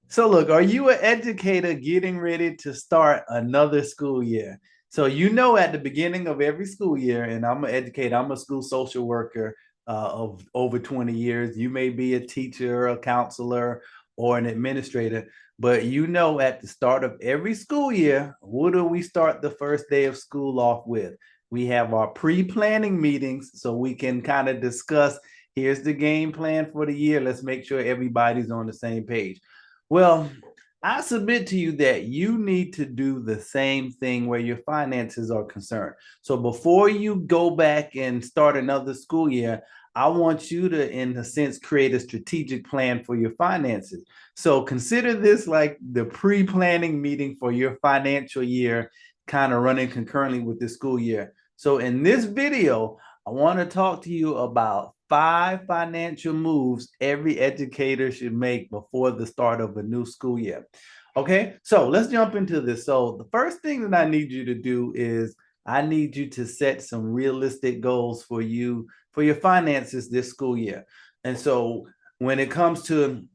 So look, are you an educator getting ready to start another school year? So you know at the beginning of every school year, and I'm an educator, I'm a school social worker of over 20 years. You may be a teacher, a counselor, or an administrator, but you know at the start of every school year, what do we start the first day of school off with? We have our pre-planning meetings so we can kind of discuss, here's the game plan for the year. Let's make sure everybody's on the same page. Well, I submit to you that you need to do the same thing where your finances are concerned. So before you go back and start another school year, I want you to, in a sense, create a strategic plan for your finances. So consider this like the pre-planning meeting for your financial year, kind of running concurrently with the school year. So in this video, I want to talk to you about 5 financial moves every educator should make before the start of a new school year. Okay, so let's jump into this. So the first thing that I need you to do is I need you to set some realistic goals for you for your finances this school year. And so when it comes to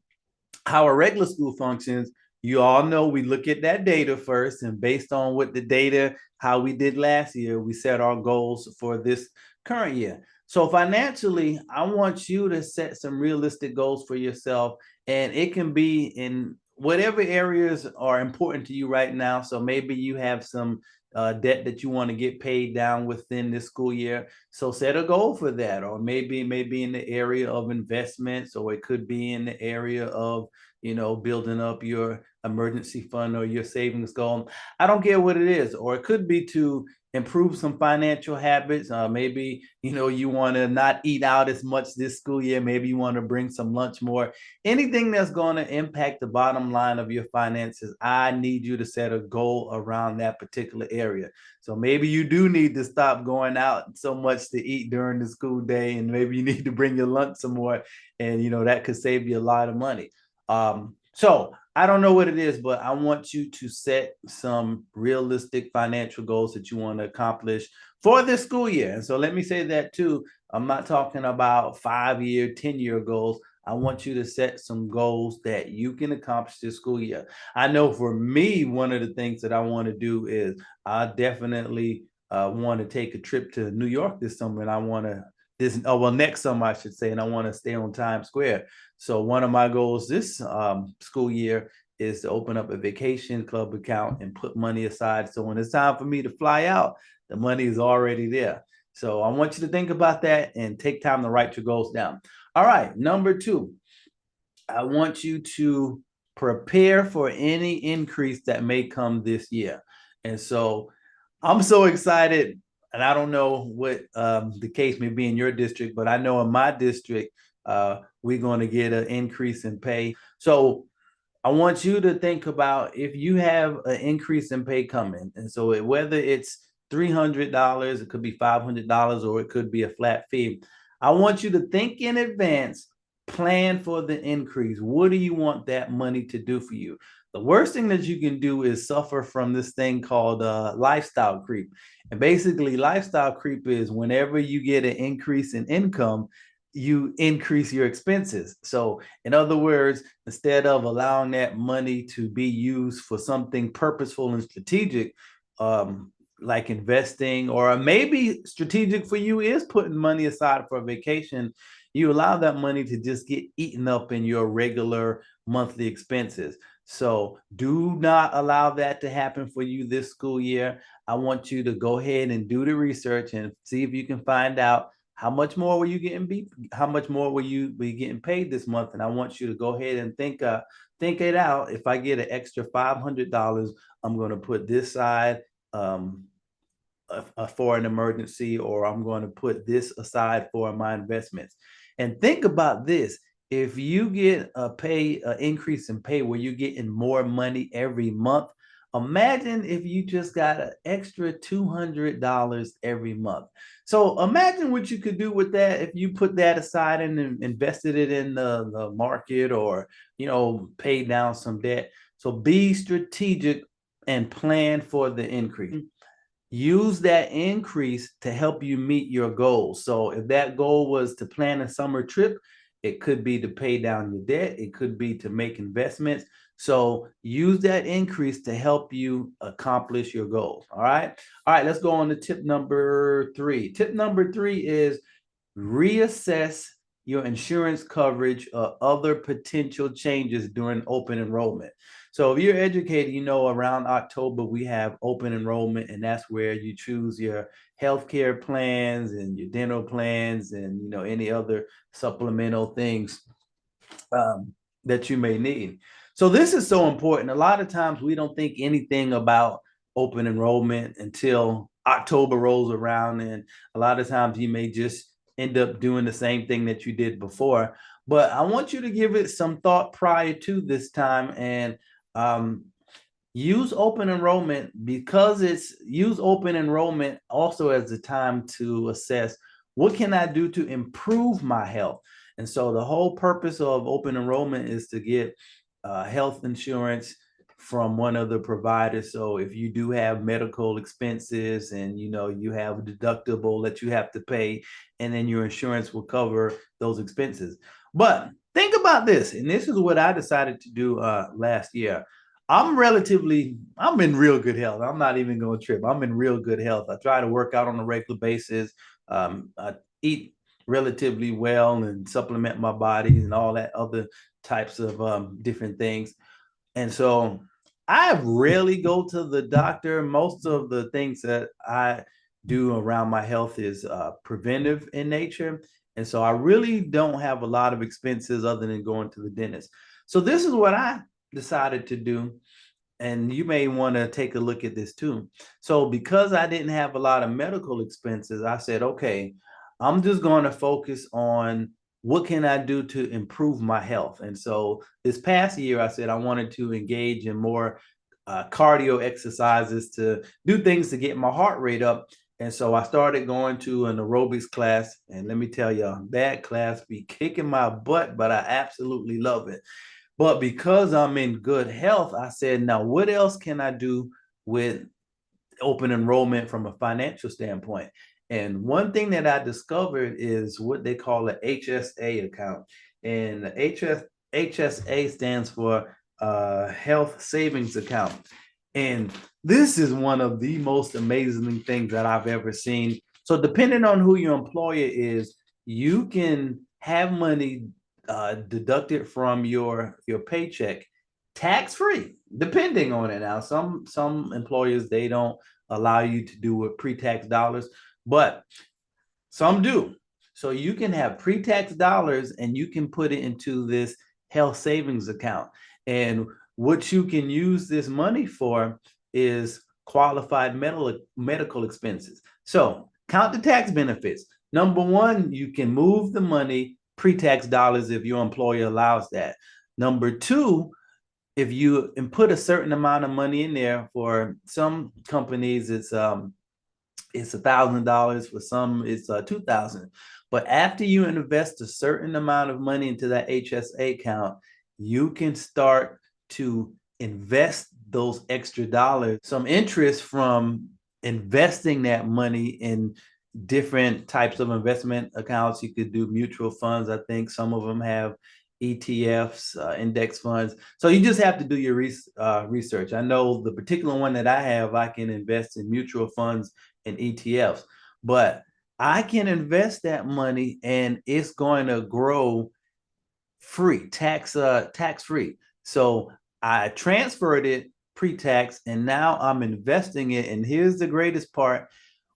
how a regular school functions, you all know we look at that data first, and based on what the data, how we did last year, we set our goals for this current year. So financially, I want you to set some realistic goals for yourself, and it can be in whatever areas are important to you right now. So maybe you have some debt that you want to get paid down within this school year. So set a goal for that, or maybe in the area of investments, or it could be in the area of building up your emergency fund or your savings goal. I don't care what it is, or it could be to improve some financial habits. Maybe you want to not eat out as much this school year. Maybe you want to bring some lunch more. Anything that's going to impact the bottom line of your finances, I need you to set a goal around that particular area. So maybe you do need to stop going out so much to eat during the school day, and maybe you need to bring your lunch some more, and that could save you a lot of money. So I don't know what it is, but I want you to set some realistic financial goals that you want to accomplish for this school year. And so let me say that too. I'm not talking about 5-year, 10-year goals. I want you to set some goals that you can accomplish this school year. I know for me, one of the things that I want to do is I definitely want to take a trip to New York this summer, and I want to next summer I should say, and I want to stay on Times Square. So one of my goals this school year is to open up a vacation club account and put money aside. So when it's time for me to fly out, the money is already there. So I want you to think about that and take time to write your goals down. All right, number 2, I want you to prepare for any increase that may come this year. And so I'm so excited, and I don't know what the case may be in your district, but I know in my district, we're going to get an increase in pay. So I want you to think about if you have an increase in pay coming. And so whether it's $300, it could be $500, or it could be a flat fee. I want you to think in advance, plan for the increase. What do you want that money to do for you? The worst thing that you can do is suffer from this thing called lifestyle creep. And basically, lifestyle creep is whenever you get an increase in income, you increase your expenses. So, in other words, instead of allowing that money to be used for something purposeful and strategic, like investing, or maybe strategic for you is putting money aside for a vacation, you allow that money to just get eaten up in your regular monthly expenses. So do not allow that to happen for you this school year. I want you to go ahead and do the research and see if you can find out how much more were you getting how much more will you be getting paid this month. And I want you to go ahead and think it out. If I get an extra $500, I'm going to put this side for an emergency, or I'm going to put this aside for my investments. And think about this. If you get an increase in pay where you're getting more money every month, imagine if you just got an extra $200 every month. So imagine what you could do with that if you put that aside and invested it in the market, or paid down some debt. So be strategic and plan for the increase. Use that increase to help you meet your goals. So if that goal was to plan a summer trip, It could be to pay down your debt. It could be to make investments. So use that increase to help you accomplish your goals. All right. All right. Let's go on to tip number 3. Tip number 3 is reassess your insurance coverage or other potential changes during open enrollment. So if you're educated, you know around October we have open enrollment, and that's where you choose your healthcare plans and your dental plans and any other supplemental things that you may need. So this is so important. A lot of times we don't think anything about open enrollment until October rolls around, and a lot of times you may just end up doing the same thing that you did before. But I want you to give it some thought prior to this time, and use open enrollment use open enrollment also as a time to assess what can I do to improve my health. And so the whole purpose of open enrollment is to get health insurance from one of the providers. So if you do have medical expenses and you have a deductible that you have to pay, and then your insurance will cover those expenses. But think about this, and this is what I decided to do last year. I'm in real good health. I'm not even going to trip. I'm in real good health. I try to work out on a regular basis. I eat relatively well and supplement my body and all that other types of different things. And so I rarely go to the doctor. Most of the things that I do around my health is preventive in nature. And so I really don't have a lot of expenses other than going to the dentist. So this is what I decided to do, and you may want to take a look at this too. So because I didn't have a lot of medical expenses, I said, okay, I'm just going to focus on what can I do to improve my health. And so this past year, I said I wanted to engage in more cardio exercises to do things to get my heart rate up. And so I started going to an aerobics class, and let me tell you, that class be kicking my butt, but I absolutely love it. But because I'm in good health, I said, now what else can I do with open enrollment from a financial standpoint? And one thing that I discovered is what they call an HSA account. And the HSA stands for Health Savings Account. And this is one of the most amazing things that I've ever seen. So depending on who your employer is, you can have money deducted from your paycheck tax free, depending on it. Now, some employers, they don't allow you to do with pre-tax dollars, but some do. So you can have pre-tax dollars and you can put it into this health savings account. And what you can use this money for is qualified medical expenses. So count the tax benefits. Number one, you can move the money pre-tax dollars if your employer allows that. Number two, if you put a certain amount of money in there, for some companies it's $1,000, for some it's $2,000. But after you invest a certain amount of money into that HSA account, you can start to invest those extra dollars, some interest from investing that money in different types of investment accounts. You could do mutual funds. I think some of them have ETFs, index funds. So you just have to do your research. I know the particular one that I have, I can invest in mutual funds and ETFs, but I can invest that money and it's going to grow free, tax free. So I transferred it pre-tax, and now I'm investing it. And here's the greatest part: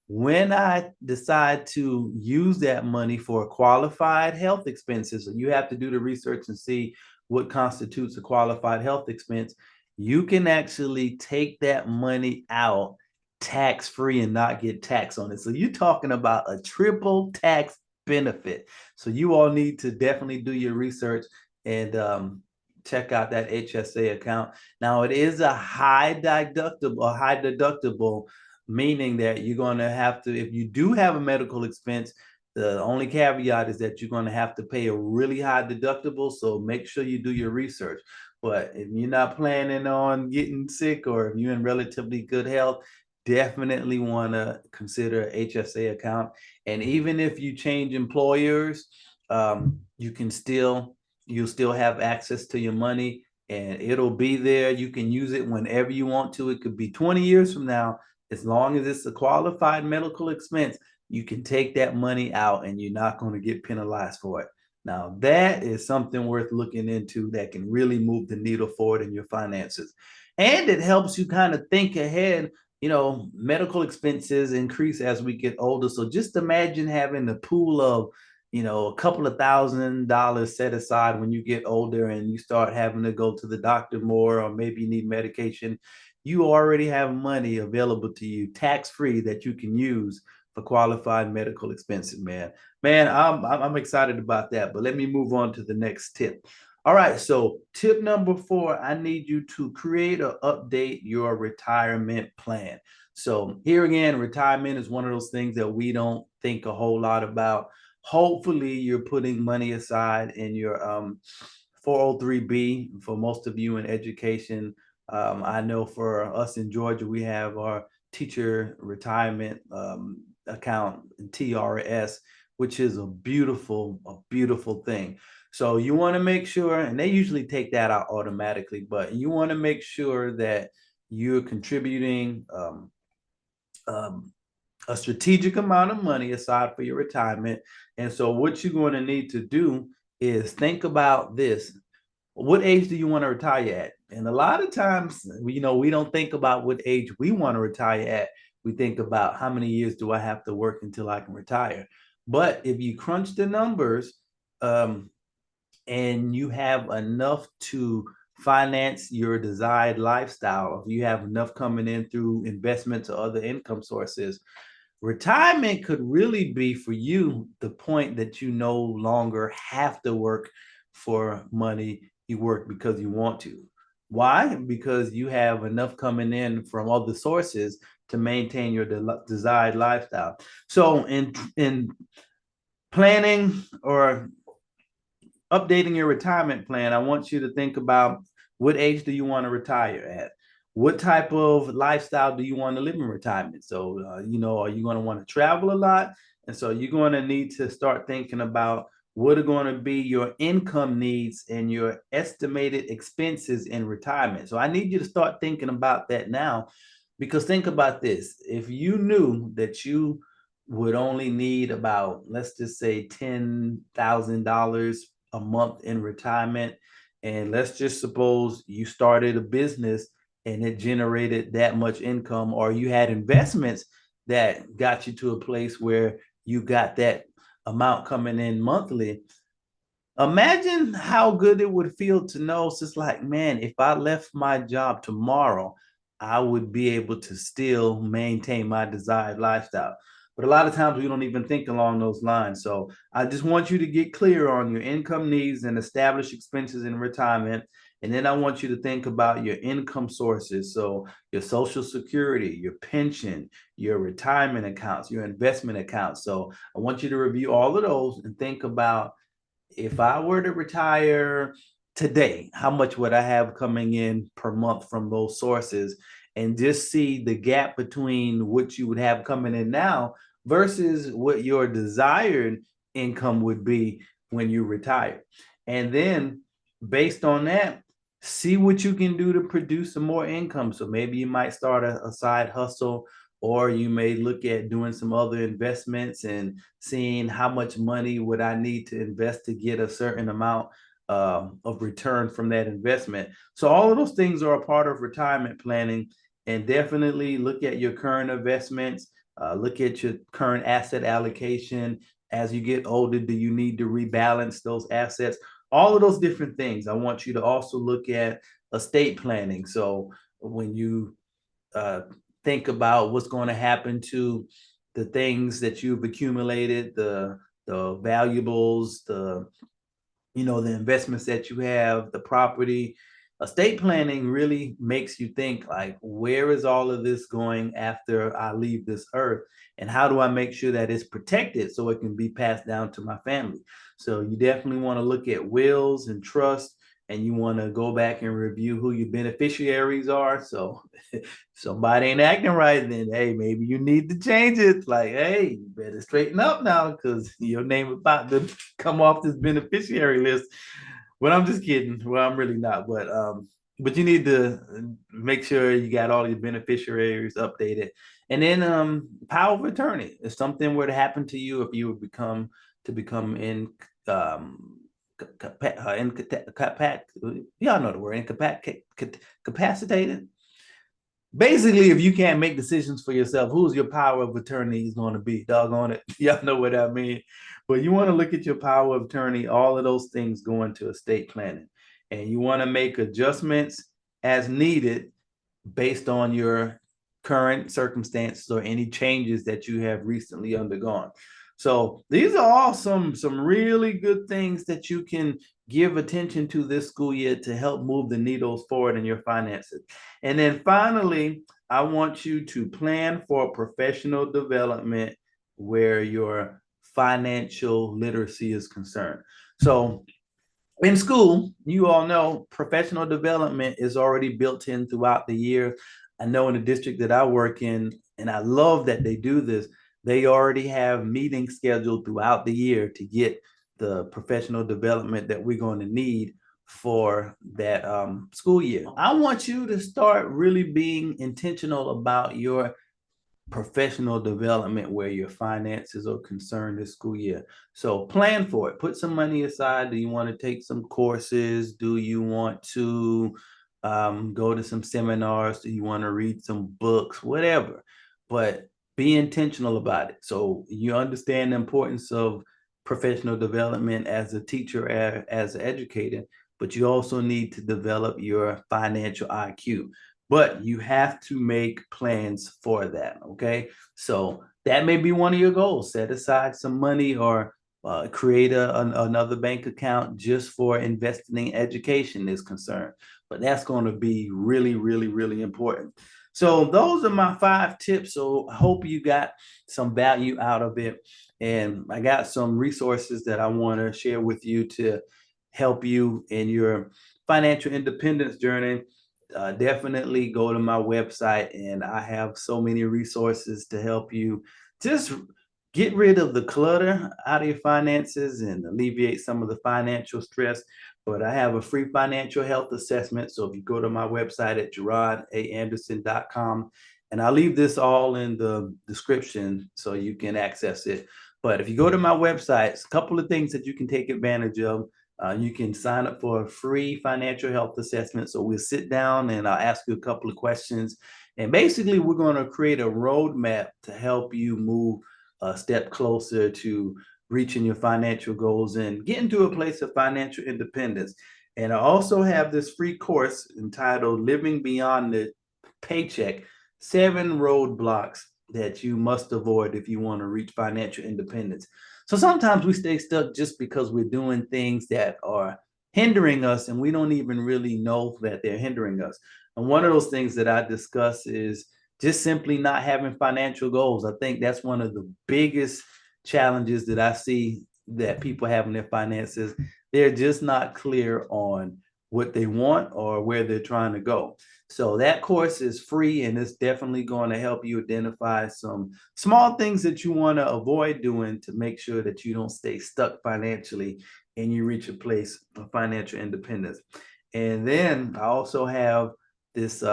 when I decide to use that money for qualified health expenses, you have to do the research and see what constitutes a qualified health expense. You can actually take that money out tax free and not get taxed on it. So you're talking about a triple tax benefit. So you all need to definitely do your research and check out that HSA account. Now it is a high deductible, meaning that you're going to have to, if you do have a medical expense, the only caveat is that you're going to have to pay a really high deductible. So make sure you do your research. But if you're not planning on getting sick, or if you're in relatively good health, definitely want to consider HSA account. And even if you change employers, You'll still have access to your money, and it'll be there. You can use it whenever you want to. It could be 20 years from now. As long as it's a qualified medical expense, you can take that money out and you're not going to get penalized for it. Now, that is something worth looking into that can really move the needle forward in your finances. And it helps you kind of think ahead. Medical expenses increase as we get older. So just imagine having a pool of, a couple of $1,000 set aside when you get older and you start having to go to the doctor more, or maybe you need medication. You already have money available to you, tax free, that you can use for qualified medical expenses, man. Man, I'm excited about that. But let me move on to the next tip. All right, so tip number 4, I need you to create or update your retirement plan. So here again, retirement is one of those things that we don't think a whole lot about. Hopefully, you're putting money aside in your 403B. For most of you in education, I know for us in Georgia, we have our teacher retirement account, TRS, which is a beautiful thing. So you want to make sure, and they usually take that out automatically, but you want to make sure that you're contributing a strategic amount of money aside for your retirement. And so what you're going to need to do is think about this. What age do you want to retire at? And a lot of times, we don't think about what age we want to retire at. We think about how many years do I have to work until I can retire. But if you crunch the numbers, and you have enough to finance your desired lifestyle, if you have enough coming in through investments or other income sources, retirement could really be for you the point that you no longer have to work for money. You work because you want to. Why? Because you have enough coming in from other sources to maintain your desired lifestyle. So in planning or updating your retirement plan, I want you to think about, what age do you want to retire at? What type of lifestyle do you want to live in retirement? So, are you going to want to travel a lot? And so you're going to need to start thinking about what are going to be your income needs and your estimated expenses in retirement. So I need you to start thinking about that now, because think about this. If you knew that you would only need about, let's just say, $10,000 a month in retirement, and let's just suppose you started a business and it generated that much income, or you had investments that got you to a place where you got that amount coming in monthly. Imagine how good it would feel to know it's just like, man, if I left my job tomorrow, I would be able to still maintain my desired lifestyle. But a lot of times we don't even think along those lines. So I just want you to get clear on your income needs and establish expenses in retirement. And then I want you to think about your income sources. So your Social Security, your pension, your retirement accounts, your investment accounts. So I want you to review all of those and think about, if I were to retire today, how much would I have coming in per month from those sources? And just see the gap between what you would have coming in now versus what your desired income would be when you retire. And then based on that, see what you can do to produce some more income. So maybe you might start a side hustle, or you may look at doing some other investments and seeing how much money would I need to invest to get a certain amount of return from that investment. So all of those things are a part of retirement planning. And definitely look at your current investments, look at your current asset allocation. As you get older, do you need to rebalance those assets? All of those different things. I want you to also look at estate planning. So when you uh, think about what's going to happen to the things that you've accumulated, the valuables, the investments that you have, the property. Estate planning really makes you think, like, where is all of this going after I leave this earth? And how do I make sure that it's protected so it can be passed down to my family? So you definitely want to look at wills and trusts. and you want to go back and review who your beneficiaries are. So somebody ain't acting right, then hey, maybe you need to change it. Like, hey, you better straighten up now because your name about to come off this beneficiary list. But I'm just kidding. Well, I'm really not. But you need to make sure you got all your beneficiaries updated. And then power of attorney. If something were to happen to you, if you would become in y'all know the word incapacitated. Basically, if you can't make decisions for yourself, who's your power of attorney is going to be? Doggone it. Y'all know what I mean. But you want to look at your power of attorney, all of those things go into estate planning. And you want to make adjustments as needed based on your current circumstances or any changes that you have recently undergone. So these are all some really good things that you can give attention to this school year to help move the needles forward in your finances. And then finally, I want you to plan for professional development where your financial literacy is concerned. So in school, you all know professional development is already built in throughout the year. I know in the district that I work in, and I love that they do this, they already have meetings scheduled throughout the year to get the professional development that we're going to need for that school year. I want you to start really being intentional about your professional development where your finances are concerned this school year. So plan for it. Put some money aside. Do you want to take some courses? Do you want to go to some seminars? Do you want to read some books? Whatever. But be intentional about it. So you understand the importance of professional development as a teacher, as an educator, but you also need to develop your financial IQ. But you have to make plans for that. Okay. So that may be one of your goals. Set aside some money or create another bank account just for investing in education is concerned. But that's going to be really, really, really important. So those are my 5 tips. So I hope you got some value out of it. And I got some resources that I want to share with you to help you in your financial independence journey. Definitely go to my website, and I have so many resources to help you just get rid of the clutter out of your finances and alleviate some of the financial stress. But I have a free financial health assessment. So if you go to my website at JarodAnderson.com, and I'll leave this all in the description so you can access it. But if you go to my website, a couple of things that you can take advantage of. You can sign up for a free financial health assessment. So we'll sit down and I'll ask you a couple of questions. And basically, we're going to create a roadmap to help you move a step closer to reaching your financial goals and getting to a place of financial independence. And I also have this free course entitled Living Beyond the Paycheck, 7 Roadblocks that you must avoid if you want to reach financial independence. So sometimes we stay stuck just because we're doing things that are hindering us and we don't even really know that they're hindering us. And one of those things that I discuss is just simply not having financial goals. I think that's one of the biggest challenges that I see that people have in their finances. They're just not clear on what they want or where they're trying to go. So that course is free, and it's definitely going to help you identify some small things that you want to avoid doing to make sure that you don't stay stuck financially and you reach a place of financial independence. And then I also have this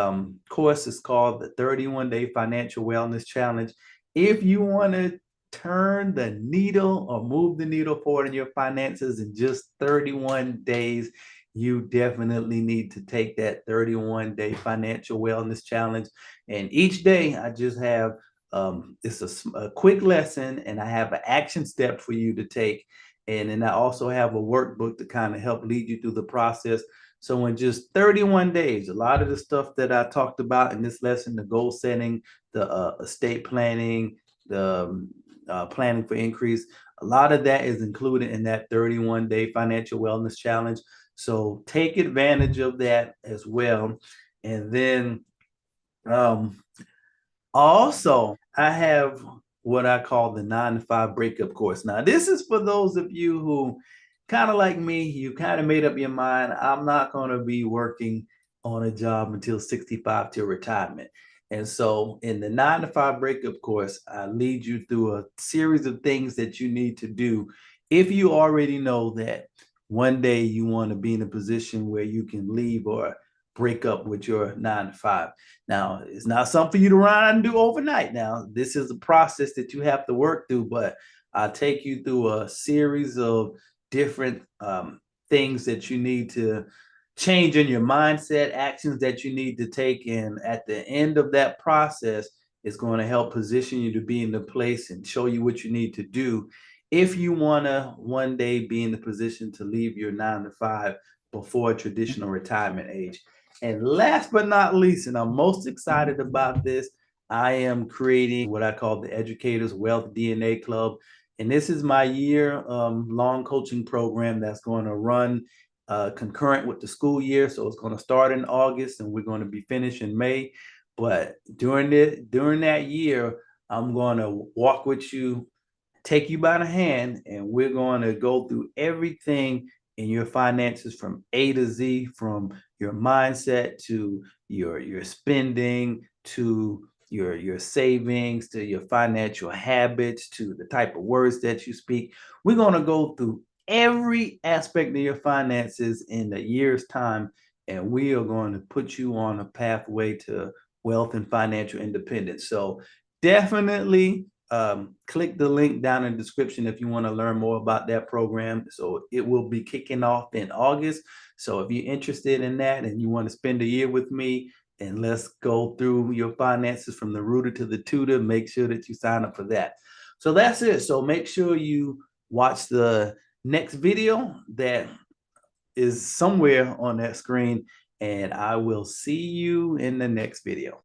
course. It's called the 31-Day Financial Wellness Challenge. If you want to turn the needle or move the needle forward in your finances in just 31 days, you definitely need to take that 31-day financial wellness challenge. And each day I just have it's a quick lesson, and I have an action step for you to take. And then I also have a workbook to kind of help lead you through the process. So in just 31 days, a lot of the stuff that I talked about in this lesson, the goal setting, the estate planning, the planning for increase, a lot of that is included in that 31-day financial wellness challenge. So take advantage of that as well. And then also, I have what I call the 9 to 5 breakup course. Now, this is for those of you who kind of like me, you kind of made up your mind, I'm not going to be working on a job until 65 till retirement. And so in the 9 to 5 breakup course, I lead you through a series of things that you need to do if you already know that one day you want to be in a position where you can leave or break up with your 9 to 5. Now, it's not something for you to run out and do overnight. Now, this is a process that you have to work through, but I take you through a series of different things that you need to change in your mindset, actions that you need to take. And at the end of that process, it's going to help position you to be in the place and show you what you need to do if you want to one day be in the position to leave your 9 to 5 before traditional retirement age. And last but not least, and I'm most excited about this, I am creating what I call the Educators Wealth DNA Club. And this is my year long coaching program that's going to run concurrent with the school year. So it's going to start in August and we're going to be finished in May. But during that year, I'm going to walk with you, take you by the hand, and we're going to go through everything in your finances from A to Z, from your mindset to your spending to your savings to your financial habits to the type of words that you speak. We're going to go through every aspect of your finances in a year's time, and we are going to put you on a pathway to wealth and financial independence. So definitely click the link down in the description if you want to learn more about that program. So it will be kicking off in August. So if you're interested in that and you want to spend a year with me and let's go through your finances from the rooter to the tutor, make sure that you sign up for that. So that's it. So make sure you watch the next video that is somewhere on that screen, and I will see you in the next video.